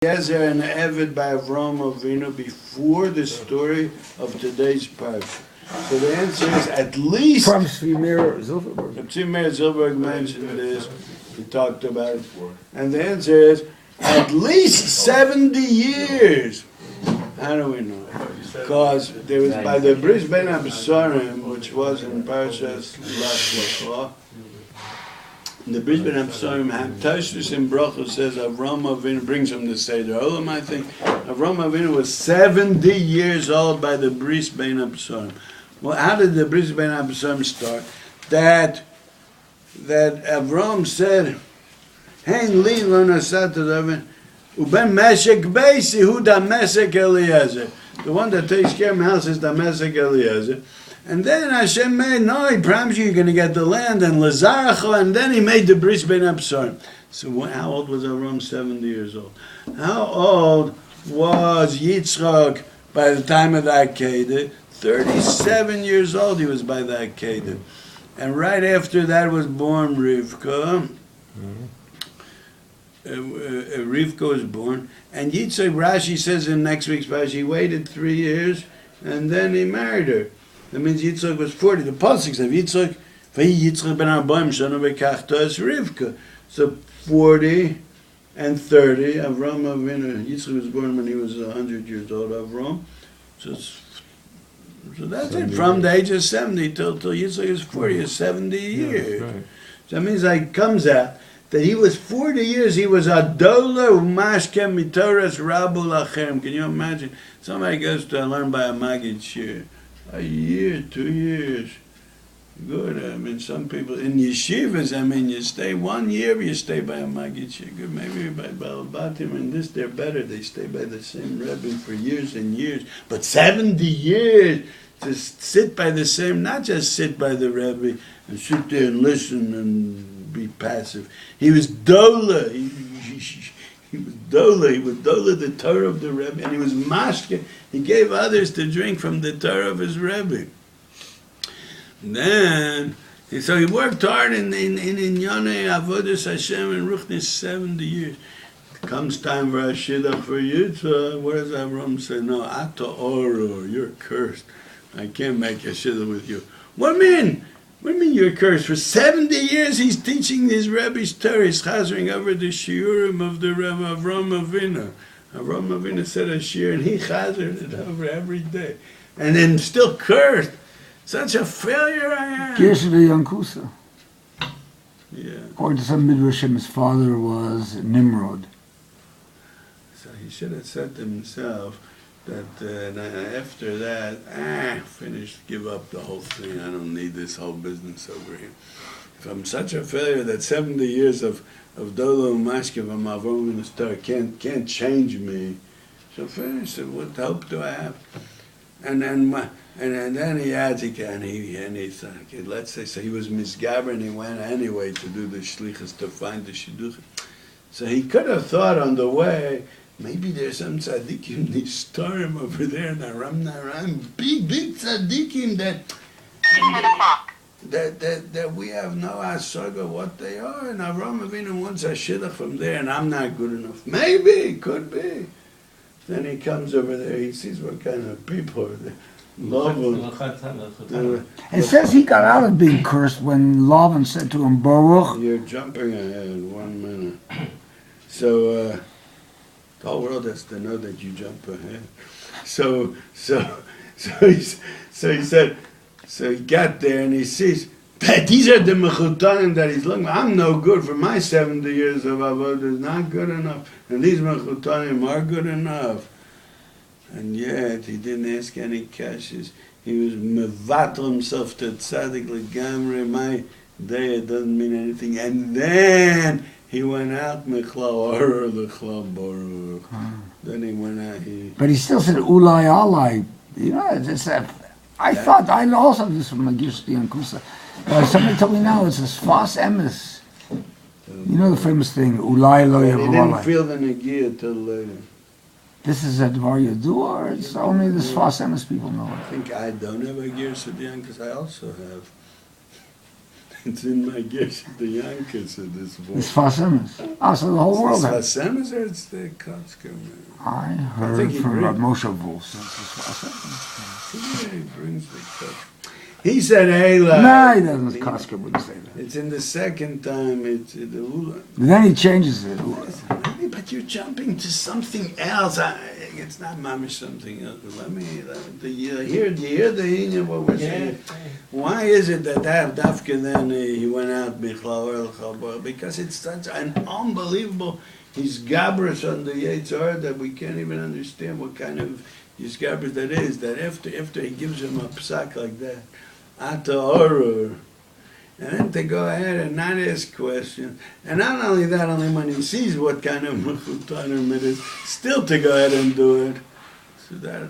Eliezer and Eved by Avraham Avinu before the story of today's parsha. So the answer is at least. From Tzvi Zilberberg. Tzvi Zilberberg mentioned this. He talked about it. And the answer is at least 70 years. How do we know? Because there was by the Bris Ben Absarim, which was in Parshas Lach. The Bris Ben Absarim, Tosfos in Bracha says Avraham Avinu brings him to Seder Olam. I think Avraham Avinu was 70 years old by the Bris Ben Absarim. Well, how did the Bris Ben Absarim start? That Avraham said, "Hein li lo nasat David uben meshek beisi hu da meshek eliezer." The one that takes care of my house is the meshek eliezer. And then Hashem made, no, he promised you're going to get the land, and Lazaracha, and then he made the Bris Ben Absarim. So how old was Avraham? 70 years old. How old was Yitzchak by the time of the Akedah? 37 years old he was by the Akedah. And right after that was born Rivka. Rivka was born. And Yitzchak, Rashi says in next week's Parsha, he waited 3 years, and then he married her. That means Yitzchak was 40. The Pasuk says Yitzchak, Yitzchak ben 40 shana v'kachta es Rivka. So 40 and 30. Avraham Avinu. Yitzchak was born when he was 100 years old. Avraham. So that's it. From the age of 70 till Yitzchak is 40, is 70 years. Yeah, right. So that means like comes out that he was 40 years. He was a dola umashkem mitoras rabu lachem. Can you imagine? Somebody goes to learn by a Maggid Shir. A year, 2 years. Good. I mean, some people in yeshivas, I mean, you stay 1 year, you stay by a Maggid Shir. Good. Maybe by Balabatim and this, they're better. They stay by the same Rebbe for years and years. But 70 years to sit by the same, not just sit by the Rebbe and sit there and listen and be passive. He was dola. He was dola. He was dola the Torah of the Rebbe, and he was mashke. He gave others to drink from the Torah of his Rebbe. Then, so he worked hard in Yonei Avodas Hashem and Ruchnis 70 years. Comes time for a shidduch for Yitzchak. What does Avraham say? No, Ata Oro, you're cursed. I can't make a shidduch with you. What do you mean? What do you mean you're cursed? For 70 years he's teaching his Rebbe's Torah. He's chazering over the shiurim of the Rebbe Avraham Avinu. Avraham Avinu said a shiur and he chazered it over every day. And then still cursed. Such a failure I am. Gershon Yankusa. Yeah. According to some midrashim, his father was Nimrod. So he should have said to himself that after that, finished, give up the whole thing. I don't need this whole business over here. If I'm such a failure that 70 years of Dolo Mashkev and Mavrom in the star can't change me, so finish. So what hope do I have? And then he adds again. He's like, let's say, so he was misgaber and he went anyway to do the shlichus to find the shidduch. So he could have thought on the way, maybe there's some tzaddikim nistarim over there in Aram Naram, big tzaddikim that we have no asaga what they are, and Avraham Avinu wants a shidduch from there, and I'm not good enough. Maybe, could be. Then he comes over there, he sees what kind of people are there. Love him. It says he got out of being cursed when Lavan said to him, Baruch. You're jumping ahead 1 minute. So the whole world has to know that you jump ahead. So he said, so he got there and he sees that these are the mechutanim that he's looking. I'm no good for my 70 years of avodah. It's not good enough, and these mechutanim are good enough. And yet he didn't ask any kashas. He was mevatel himself to tzaddik legamre. My day it doesn't mean anything. And then he went out mechlal or lechlal baruch. Then he went out. But he still said ulai alai. You know, it's that. I thought I also this from Magishti and Kusa. Somebody told me now it's a sfas emes. You know the famous thing ulai lo yavu. He didn't feel the negia till later. This is a Dvar Yadu, or it's only the Sfas Emes people know it? I think I don't have a Gear Sadian because I also It's in my gift, the Yonkers of this book. It's Sfas Emes. So the whole world has. It's Sfas Emes or it's the Kotzker? I heard from Moshe Wolf. He brings the Kotzker. He said, hey, No, he doesn't. Kotzker wouldn't say that. It's in the second time, it's the Ula. Then he changes it. But you're jumping to something else. It's not mamish something else. You hear the Indian what we're saying. Why is it that Dafka then he went out because it's such an unbelievable. He's gabrus on the yehoshea that we can't even understand what kind of his gabrus that is. That after he gives him a psak like that, ata horror. And then to go ahead and not ask questions. And not only that, only when he sees what kind of mechutanim it is, still to go ahead and do it. So that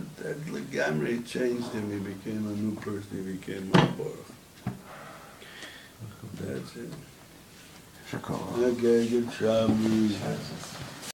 Gamri changed him. He became a new person. He became a Baruch. That's it. Okay, good job.